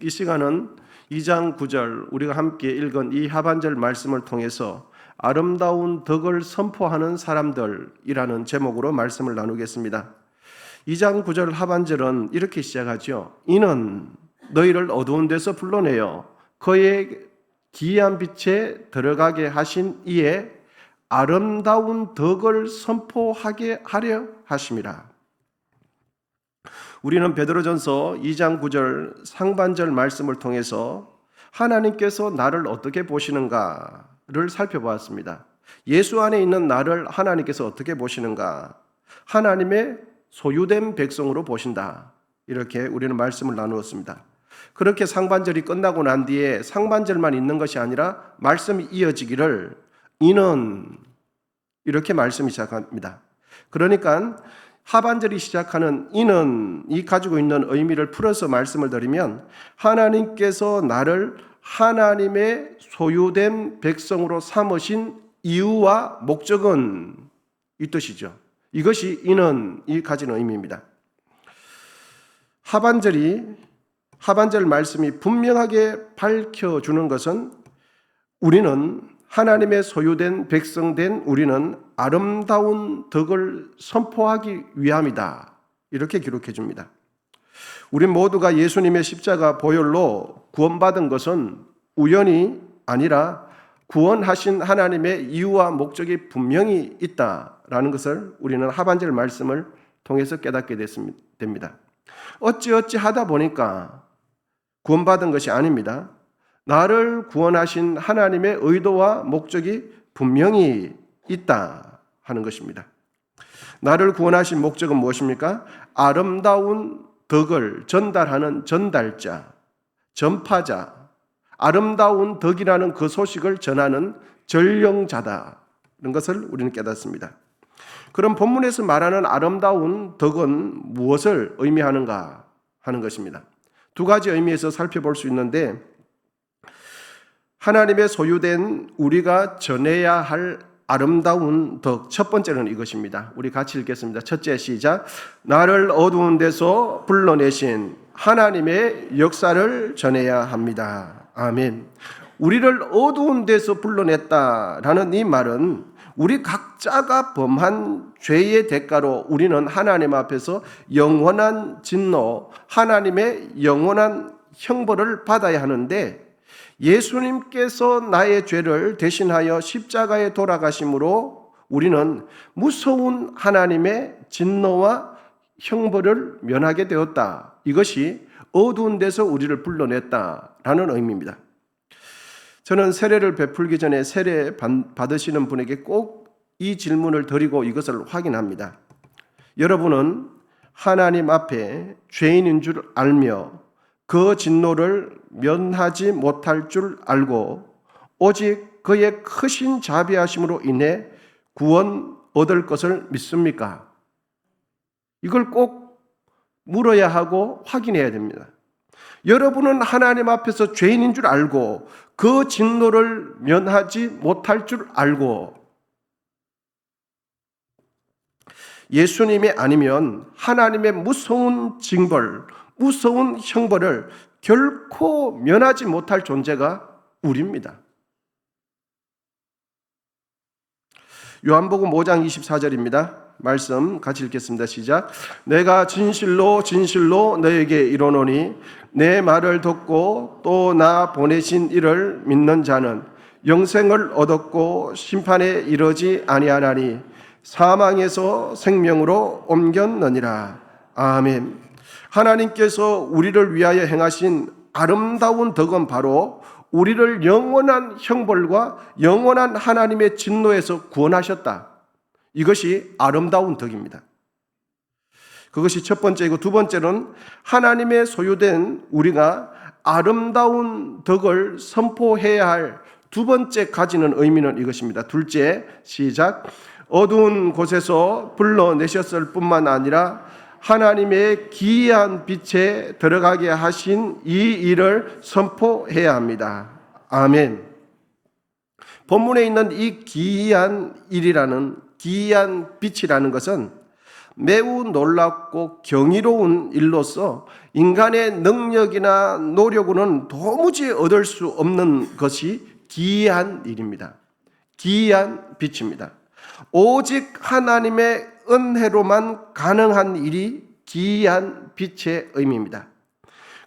이 시간은 2장 9절 우리가 함께 읽은 이 하반절 말씀을 통해서 아름다운 덕을 선포하는 사람들이라는 제목으로 말씀을 나누겠습니다. 2장 9절 하반절은 이렇게 시작하죠. 이는 너희를 어두운 데서 불러내어 그의 기이한 빛에 들어가게 하신 이에 아름다운 덕을 선포하게 하려 하심이라. 우리는 베드로전서 2장 9절 상반절 말씀을 통해서 하나님께서 나를 어떻게 보시는가를 살펴보았습니다. 예수 안에 있는 나를 하나님께서 어떻게 보시는가? 하나님의 소유된 백성으로 보신다. 이렇게 우리는 말씀을 나누었습니다. 그렇게 상반절이 끝나고 난 뒤에 상반절만 있는 것이 아니라 말씀이 이어지기를 이는 이렇게 말씀이 시작합니다. 그러니까 하반절이 시작하는 이는 이 가지고 있는 의미를 풀어서 말씀을 드리면 하나님께서 나를 하나님의 소유된 백성으로 삼으신 이유와 목적은 이 뜻이죠. 이것이 이는 이 가진 의미입니다. 하반절 말씀이 분명하게 밝혀주는 것은 우리는 하나님의 소유된 백성된 우리는 아름다운 덕을 선포하기 위함이다. 이렇게 기록해 줍니다. 우리 모두가 예수님의 십자가 보혈로 구원받은 것은 우연이 아니라 구원하신 하나님의 이유와 목적이 분명히 있다라는 것을 우리는 하반절 말씀을 통해서 깨닫게 됩니다. 어찌어찌 하다 보니까 구원받은 것이 아닙니다. 나를 구원하신 하나님의 의도와 목적이 분명히 있다 하는 것입니다. 나를 구원하신 목적은 무엇입니까? 아름다운 덕을 전달하는 전달자, 전파자, 아름다운 덕이라는 그 소식을 전하는 전령자다. 이런 것을 우리는 깨닫습니다. 그럼 본문에서 말하는 아름다운 덕은 무엇을 의미하는가 하는 것입니다. 두 가지 의미에서 살펴볼 수 있는데 하나님의 소유된 우리가 전해야 할 아름다운 덕, 첫 번째는 이것입니다. 우리 같이 읽겠습니다. 첫째 시작. 나를 어두운 데서 불러내신 하나님의 역사를 전해야 합니다. 아멘. 우리를 어두운 데서 불러냈다라는 이 말은 우리 각자가 범한 죄의 대가로 우리는 하나님 앞에서 영원한 진노, 하나님의 영원한 형벌을 받아야 하는데 예수님께서 나의 죄를 대신하여 십자가에 돌아가심으로 우리는 무서운 하나님의 진노와 형벌을 면하게 되었다. 이것이 어두운 데서 우리를 불러냈다라는 의미입니다. 저는 세례를 베풀기 전에 세례 받으시는 분에게 꼭 이 질문을 드리고 이것을 확인합니다. 여러분은 하나님 앞에 죄인인 줄 알며 그 진노를 면하지 못할 줄 알고 오직 그의 크신 자비하심으로 인해 구원 얻을 것을 믿습니까? 이걸 꼭 물어야 하고 확인해야 됩니다. 여러분은 하나님 앞에서 죄인인 줄 알고 그 진노를 면하지 못할 줄 알고 예수님이 아니면 하나님의 무서운 징벌, 무서운 형벌을 결코 면하지 못할 존재가 우리입니다. 요한복음 5장 24절입니다. 말씀 같이 읽겠습니다. 시작. 내가 진실로 진실로 너에게 이르노니 내 말을 듣고 또 나 보내신 이를 믿는 자는 영생을 얻었고 심판에 이르지 아니하나니 사망에서 생명으로 옮겼느니라. 아멘. 하나님께서 우리를 위하여 행하신 아름다운 덕은 바로 우리를 영원한 형벌과 영원한 하나님의 진노에서 구원하셨다. 이것이 아름다운 덕입니다. 그것이 첫 번째이고 두 번째는 하나님의 소유된 우리가 아름다운 덕을 선포해야 할 두 번째 가지는 의미는 이것입니다. 둘째, 시작. 어두운 곳에서 불러내셨을 뿐만 아니라 하나님의 기이한 빛에 들어가게 하신 이 일을 선포해야 합니다. 아멘. 본문에 있는 이 기이한 일이라는 기이한 빛이라는 것은 매우 놀랍고 경이로운 일로서 인간의 능력이나 노력으로는 도무지 얻을 수 없는 것이 기이한 일입니다. 기이한 빛입니다. 오직 하나님의 은혜로만 가능한 일이 기이한 빛의 의미입니다.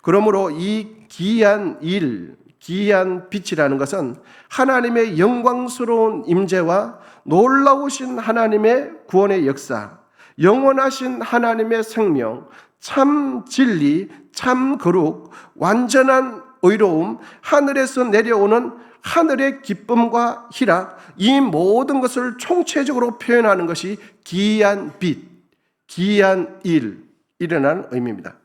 그러므로 이 기이한 일, 기이한 빛이라는 것은 하나님의 영광스러운 임재와 놀라우신 하나님의 구원의 역사, 영원하신 하나님의 생명, 참 진리, 참 거룩, 완전한 의로움, 하늘에서 내려오는 하늘의 기쁨과 희락, 이 모든 것을 총체적으로 표현하는 것이 기이한 빛, 기이한 일이라는 의미입니다.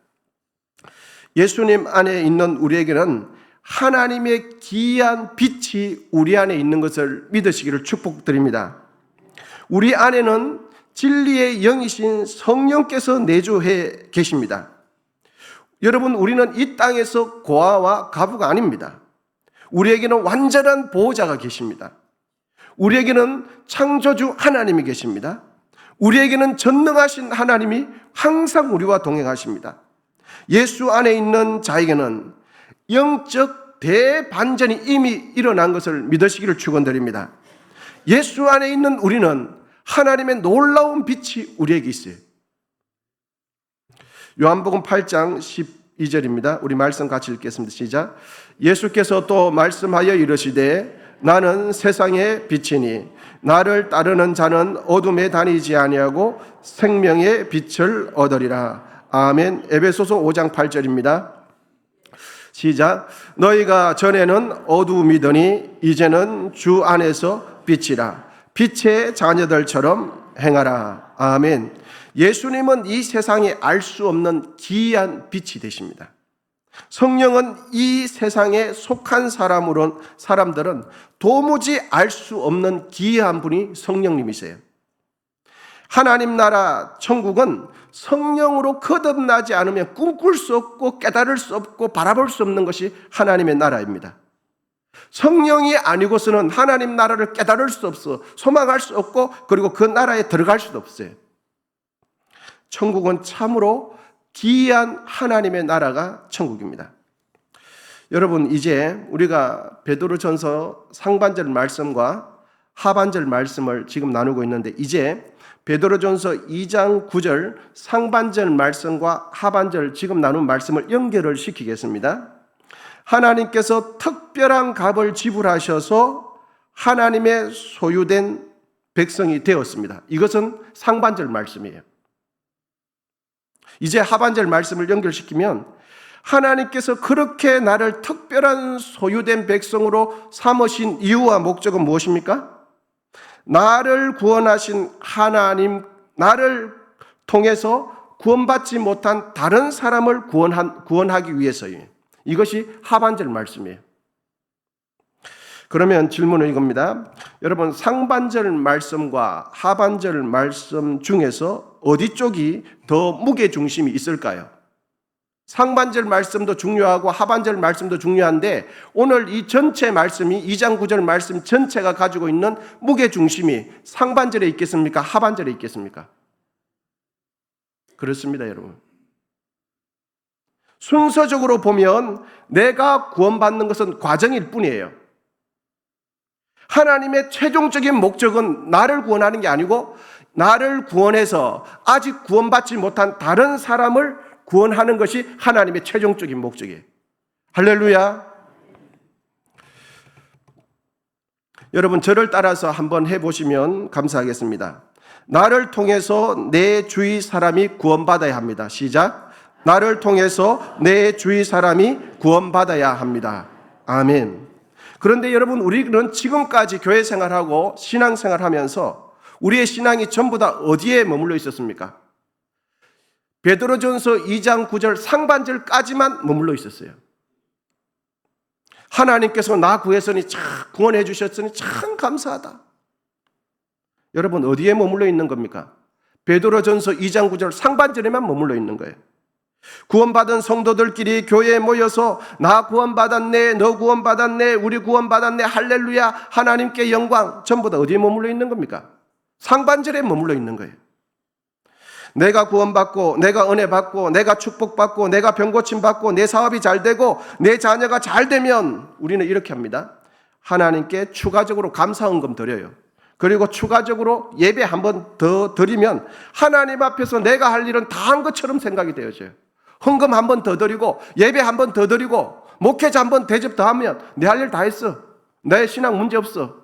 예수님 안에 있는 우리에게는 하나님의 기이한 빛이 우리 안에 있는 것을 믿으시기를 축복드립니다. 우리 안에는 진리의 영이신 성령께서 내주해 계십니다. 여러분, 우리는 이 땅에서 고아와 가부가 아닙니다. 우리에게는 완전한 보호자가 계십니다. 우리에게는 창조주 하나님이 계십니다. 우리에게는 전능하신 하나님이 항상 우리와 동행하십니다. 예수 안에 있는 자에게는 영적 대반전이 이미 일어난 것을 믿으시기를 축원드립니다. 예수 안에 있는 우리는 하나님의 놀라운 빛이 우리에게 있어요. 요한복음 8장 12절입니다. 우리 말씀 같이 읽겠습니다. 시작. 예수께서 또 말씀하여 이르시되 나는 세상의 빛이니 나를 따르는 자는 어둠에 다니지 아니하고 생명의 빛을 얻으리라. 아멘. 에베소서 5장 8절입니다. 시작. 너희가 전에는 어두움이더니 이제는 주 안에서 빛이라. 빛의 자녀들처럼 행하라. 아멘. 예수님은 이 세상에 알 수 없는 기이한 빛이 되십니다. 성령은 이 세상에 속한 사람들은 도무지 알 수 없는 기이한 분이 성령님이세요. 하나님 나라 천국은 성령으로 거듭나지 않으면 꿈꿀 수 없고 깨달을 수 없고 바라볼 수 없는 것이 하나님의 나라입니다. 성령이 아니고서는 하나님 나라를 깨달을 수 없어, 소망할 수 없고, 그리고 그 나라에 들어갈 수도 없어요. 천국은 참으로 기이한 하나님의 나라가 천국입니다. 여러분, 이제 우리가 베드로전서 상반절 말씀과 하반절 말씀을 지금 나누고 있는데, 이제 베드로전서 2장 9절 상반절 말씀과 하반절 지금 나눈 말씀을 연결을 시키겠습니다. 하나님께서 특별한 값을 지불하셔서 하나님의 소유된 백성이 되었습니다. 이것은 상반절 말씀이에요. 이제 하반절 말씀을 연결시키면 하나님께서 그렇게 나를 특별한 소유된 백성으로 삼으신 이유와 목적은 무엇입니까? 나를 구원하신 하나님, 나를 통해서 구원받지 못한 다른 사람을 구원하기 위해서예요. 이것이 하반절 말씀이에요. 그러면 질문은 이겁니다. 여러분, 상반절 말씀과 하반절 말씀 중에서 어디 쪽이 더 무게중심이 있을까요? 상반절 말씀도 중요하고 하반절 말씀도 중요한데, 오늘 이 전체 말씀이 2장 9절 말씀 전체가 가지고 있는 무게중심이 상반절에 있겠습니까? 하반절에 있겠습니까? 그렇습니다, 여러분. 순서적으로 보면 내가 구원받는 것은 과정일 뿐이에요. 하나님의 최종적인 목적은 나를 구원하는 게 아니고, 나를 구원해서 아직 구원받지 못한 다른 사람을 구원하는 것이 하나님의 최종적인 목적이에요. 할렐루야. 여러분, 저를 따라서 한번 해보시면 감사하겠습니다. 나를 통해서 내 주위 사람이 구원받아야 합니다. 시작. 나를 통해서 내 주위 사람이 구원받아야 합니다. 아멘. 그런데 여러분, 우리는 지금까지 교회 생활하고 신앙생활하면서 우리의 신앙이 전부 다 어디에 머물러 있었습니까? 베드로전서 2장 9절 상반절까지만 머물러 있었어요. 하나님께서 나 구했으니 참 구원해 주셨으니 참 감사하다. 여러분, 어디에 머물러 있는 겁니까? 베드로전서 2장 9절 상반절에만 머물러 있는 거예요. 구원받은 성도들끼리 교회에 모여서 나 구원받았네, 너 구원받았네, 우리 구원받았네, 할렐루야, 하나님께 영광, 전부 다 어디에 머물러 있는 겁니까? 상반절에 머물러 있는 거예요. 내가 구원받고, 내가 은혜 받고, 내가 축복받고, 내가 병고침 받고, 내 사업이 잘 되고, 내 자녀가 잘 되면 우리는 이렇게 합니다. 하나님께 추가적으로 감사헌금 드려요. 그리고 추가적으로 예배 한 번 더 드리면 하나님 앞에서 내가 할 일은 다 한 것처럼 생각이 되어져요. 헌금 한 번 더 드리고, 예배 한 번 더 드리고, 목회자 한 번 대접 더 하면 내 할 일 다 했어. 내 신앙 문제 없어.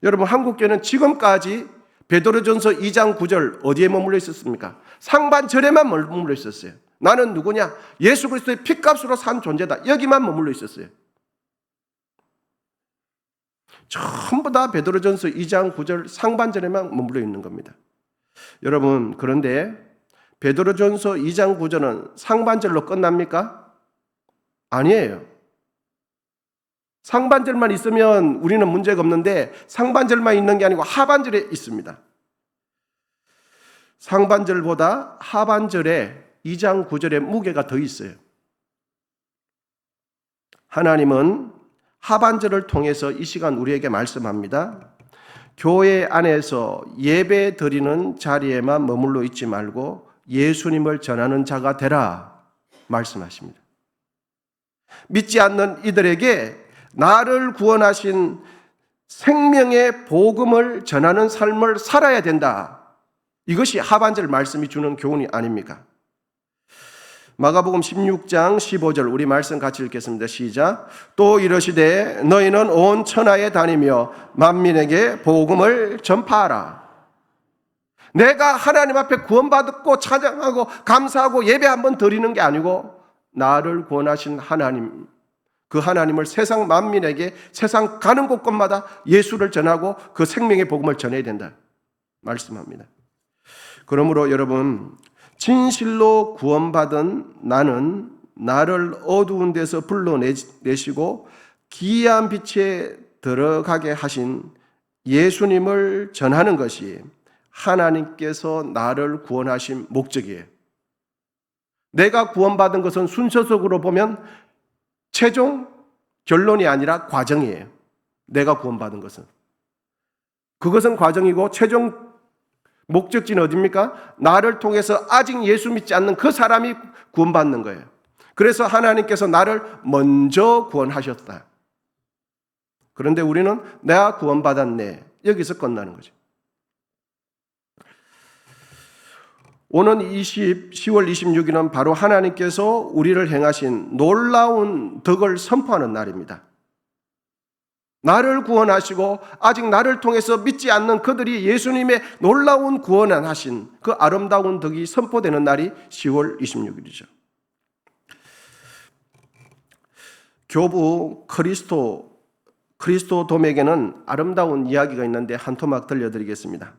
여러분, 한국교회는 지금까지 베드로전서 2장 9절 어디에 머물러 있었습니까? 상반절에만 머물러 있었어요. 나는 누구냐? 예수 그리스도의 핏값으로 산 존재다. 여기만 머물러 있었어요. 전부 다 베드로전서 2장 9절 상반절에만 머물러 있는 겁니다. 여러분, 그런데 베드로전서 2장 9절은 상반절로 끝납니까? 아니에요. 상반절만 있으면 우리는 문제가 없는데 상반절만 있는 게 아니고 하반절에 있습니다. 상반절보다 하반절에 2장 9절에 무게가 더 있어요. 하나님은 하반절을 통해서 이 시간 우리에게 말씀합니다. 교회 안에서 예배 드리는 자리에만 머물러 있지 말고 예수님을 전하는 자가 되라 말씀하십니다. 믿지 않는 이들에게 나를 구원하신 생명의 복음을 전하는 삶을 살아야 된다. 이것이 하반절 말씀이 주는 교훈이 아닙니까? 마가복음 16장 15절 우리 말씀 같이 읽겠습니다. 시작. 또 이르시되 너희는 온 천하에 다니며 만민에게 복음을 전파하라. 내가 하나님 앞에 구원받고 찬양하고 감사하고 예배 한번 드리는 게 아니고 나를 구원하신 하나님, 그 하나님을 세상 만민에게 세상 가는 곳곳마다 예수를 전하고 그 생명의 복음을 전해야 된다 말씀합니다. 그러므로 여러분, 진실로 구원받은 나는 나를 어두운 데서 불러내시고 기이한 빛에 들어가게 하신 예수님을 전하는 것이 하나님께서 나를 구원하신 목적이에요. 내가 구원받은 것은 순서적으로 보면 최종 결론이 아니라 과정이에요. 내가 구원받은 것은. 그것은 과정이고 최종 목적지는 어디입니까? 나를 통해서 아직 예수 믿지 않는 그 사람이 구원받는 거예요. 그래서 하나님께서 나를 먼저 구원하셨다. 그런데 우리는 내가 구원받았네. 여기서 끝나는 거죠. 오는 10월 26일은 바로 하나님께서 우리를 행하신 놀라운 덕을 선포하는 날입니다. 나를 구원하시고 아직 나를 통해서 믿지 않는 그들이 예수님의 놀라운 구원을 하신 그 아름다운 덕이 선포되는 날이 10월 26일이죠. 교부 크리스토돔에게는 아름다운 이야기가 있는데 한 토막 들려드리겠습니다.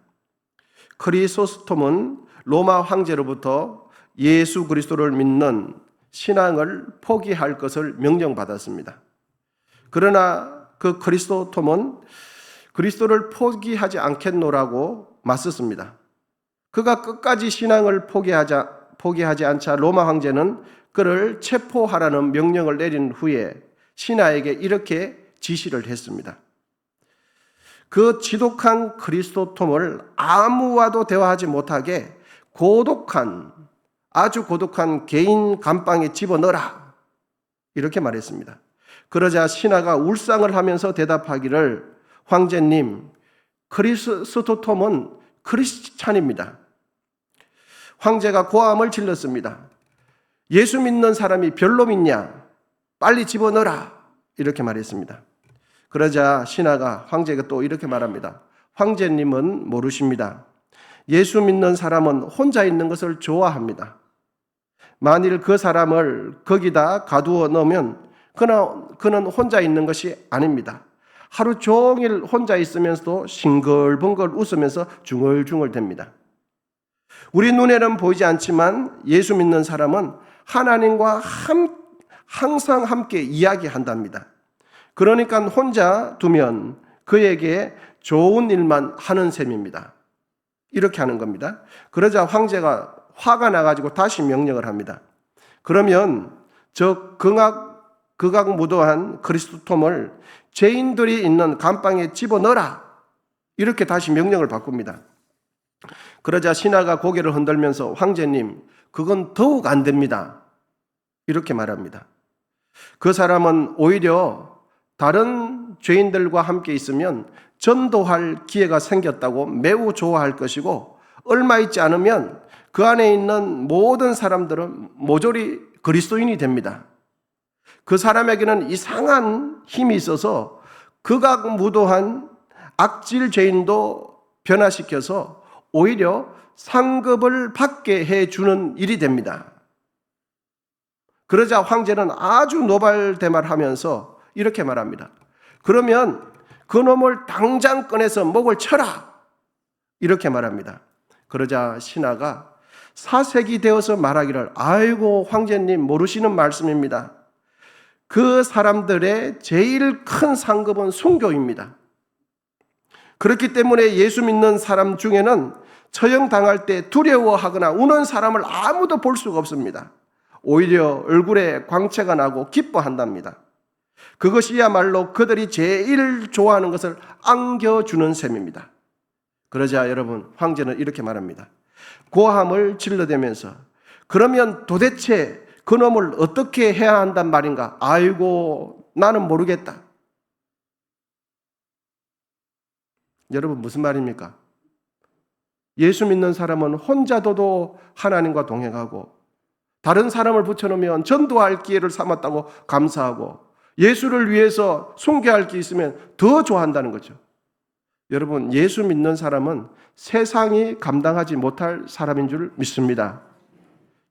크리소스톰은 로마 황제로부터 예수 그리스도를 믿는 신앙을 포기할 것을 명령받았습니다. 그러나 그 크리스토톰은 그리스도를 포기하지 않겠노라고 맞섰습니다. 그가 끝까지 신앙을 포기하지 않자 로마 황제는 그를 체포하라는 명령을 내린 후에 신하에게 이렇게 지시를 했습니다. 그 지독한 크리스토톰을 아무와도 대화하지 못하게 아주 고독한 개인 감방에 집어넣어라. 이렇게 말했습니다. 그러자 신하가 울상을 하면서 대답하기를 황제님, 크리스토톰은 크리스찬입니다. 황제가 고함을 질렀습니다. 예수 믿는 사람이 별로 믿냐? 빨리 집어넣어라. 이렇게 말했습니다. 그러자 신하가 황제가 또 이렇게 말합니다. 황제님은 모르십니다. 예수 믿는 사람은 혼자 있는 것을 좋아합니다. 만일 그 사람을 거기다 가두어 놓으면 그는 혼자 있는 것이 아닙니다. 하루 종일 혼자 있으면서도 싱글벙글 웃으면서 중얼중얼 됩니다. 우리 눈에는 보이지 않지만 예수 믿는 사람은 하나님과 항상 함께 이야기한답니다. 그러니까 혼자 두면 그에게 좋은 일만 하는 셈입니다. 이렇게 하는 겁니다. 그러자 황제가 화가 나가지고 다시 명령을 합니다. 그러면 저 극악무도한 크리스토톰을 죄인들이 있는 감방에 집어넣어라. 이렇게 다시 명령을 바꿉니다. 그러자 신하가 고개를 흔들면서 황제님, 그건 더욱 안 됩니다. 이렇게 말합니다. 그 사람은 오히려 다른 죄인들과 함께 있으면 전도할 기회가 생겼다고 매우 좋아할 것이고, 얼마 있지 않으면 그 안에 있는 모든 사람들은 모조리 그리스도인이 됩니다. 그 사람에게는 이상한 힘이 있어서 극악무도한 악질 죄인도 변화시켜서 오히려 상급을 받게 해주는 일이 됩니다. 그러자 황제는 아주 노발대발하면서 이렇게 말합니다. 그러면 그 놈을 당장 꺼내서 목을 쳐라. 이렇게 말합니다. 그러자 신하가 사색이 되어서 말하기를, 아이고 황제님 모르시는 말씀입니다. 그 사람들의 제일 큰 상급은 순교입니다. 그렇기 때문에 예수 믿는 사람 중에는 처형당할 때 두려워하거나 우는 사람을 아무도 볼 수가 없습니다. 오히려 얼굴에 광채가 나고 기뻐한답니다. 그것이야말로 그들이 제일 좋아하는 것을 안겨주는 셈입니다. 그러자 여러분, 황제는 이렇게 말합니다. 고함을 질러대면서, 그러면 도대체 그놈을 어떻게 해야 한단 말인가? 아이고, 나는 모르겠다. 여러분, 무슨 말입니까? 예수 믿는 사람은 혼자도 하나님과 동행하고, 다른 사람을 붙여놓으면 전도할 기회를 삼았다고 감사하고, 예수를 위해서 순교할 게 있으면 더 좋아한다는 거죠. 여러분, 예수 믿는 사람은 세상이 감당하지 못할 사람인 줄 믿습니다.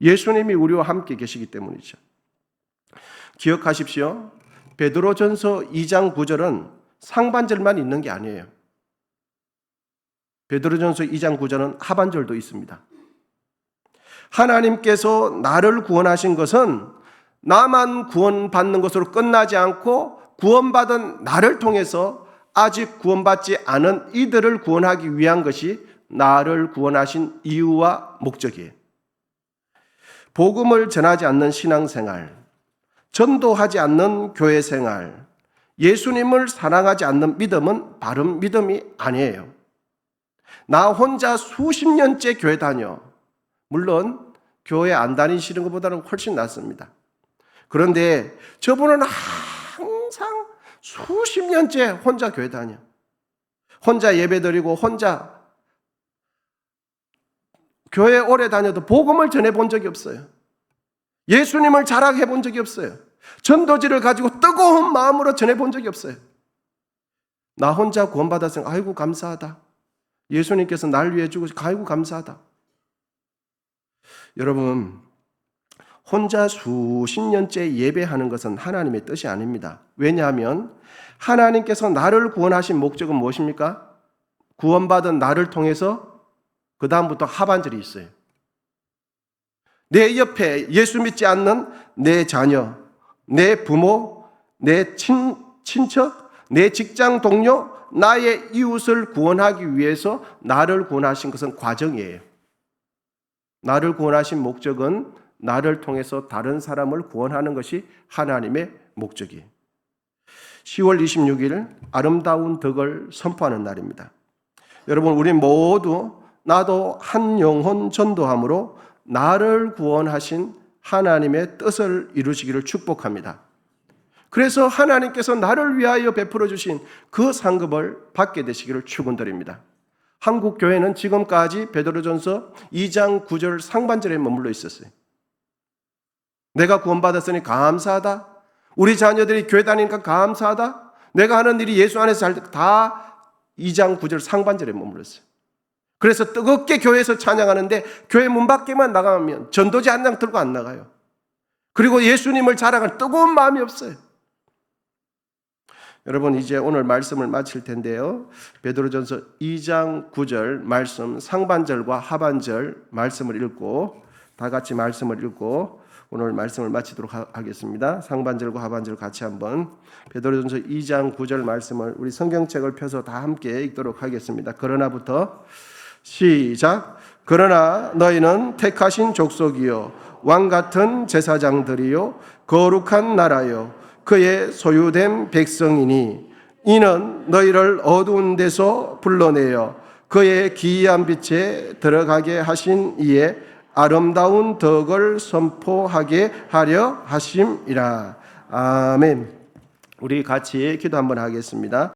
예수님이 우리와 함께 계시기 때문이죠. 기억하십시오. 베드로전서 2장 9절은 상반절만 있는 게 아니에요. 베드로전서 2장 9절은 하반절도 있습니다. 하나님께서 나를 구원하신 것은 나만 구원받는 것으로 끝나지 않고 구원받은 나를 통해서 아직 구원받지 않은 이들을 구원하기 위한 것이 나를 구원하신 이유와 목적이에요. 복음을 전하지 않는 신앙생활, 전도하지 않는 교회생활, 예수님을 사랑하지 않는 믿음은 바른 믿음이 아니에요. 나 혼자 수십 년째 교회 다녀. 물론 교회 안 다니시는 것보다는 훨씬 낫습니다. 그런데 저분은 항상 수십 년째 혼자 교회 다녀. 혼자 예배드리고 혼자 교회 오래 다녀도 복음을 전해본 적이 없어요. 예수님을 자랑해 본 적이 없어요. 전도지를 가지고 뜨거운 마음으로 전해본 적이 없어요. 나 혼자 구원받았으니까 아이고 감사하다. 예수님께서 날 위해 죽으시고 아이고 감사하다. 여러분, 혼자 수십 년째 예배하는 것은 하나님의 뜻이 아닙니다. 왜냐하면 하나님께서 나를 구원하신 목적은 무엇입니까? 구원받은 나를 통해서 그 다음부터 하반절이 있어요. 내 옆에 예수 믿지 않는 내 자녀, 내 부모, 내 친척, 내 직장 동료, 나의 이웃을 구원하기 위해서 나를 구원하신 것은 과정이에요. 나를 구원하신 목적은 나를 통해서 다른 사람을 구원하는 것이 하나님의 목적이에요. 10월 26일 아름다운 덕을 선포하는 날입니다. 여러분, 우리 모두 나도 한 영혼 전도함으로 나를 구원하신 하나님의 뜻을 이루시기를 축복합니다. 그래서 하나님께서 나를 위하여 베풀어 주신 그 상급을 받게 되시기를 축원드립니다. 한국 교회는 지금까지 베드로전서 2장 9절 상반절에 머물러 있었어요. 내가 구원받았으니 감사하다. 우리 자녀들이 교회 다니니까 감사하다. 내가 하는 일이 예수 안에서 잘 다 2장 9절 상반절에 머물렀어요. 그래서 뜨겁게 교회에서 찬양하는데 교회 문 밖에만 나가면 전도지 한 장 들고 안 나가요. 그리고 예수님을 자랑할 뜨거운 마음이 없어요. 여러분, 이제 오늘 말씀을 마칠 텐데요. 베드로전서 2장 9절 말씀 상반절과 하반절 말씀을 읽고 다 같이 말씀을 읽고 오늘 말씀을 마치도록 하겠습니다. 상반절과 하반절 같이 한번 베드로전서 2장 9절 말씀을 우리 성경책을 펴서 다 함께 읽도록 하겠습니다. 그러나부터 시작. 그러나 너희는 택하신 족속이요 왕같은 제사장들이요 거룩한 나라요 그의 소유된 백성이니 이는 너희를 어두운 데서 불러내어 그의 기이한 빛에 들어가게 하신 이에 아름다운 덕을 선포하게 하려 하심이라. 아멘. 우리 같이 기도 한번 하겠습니다.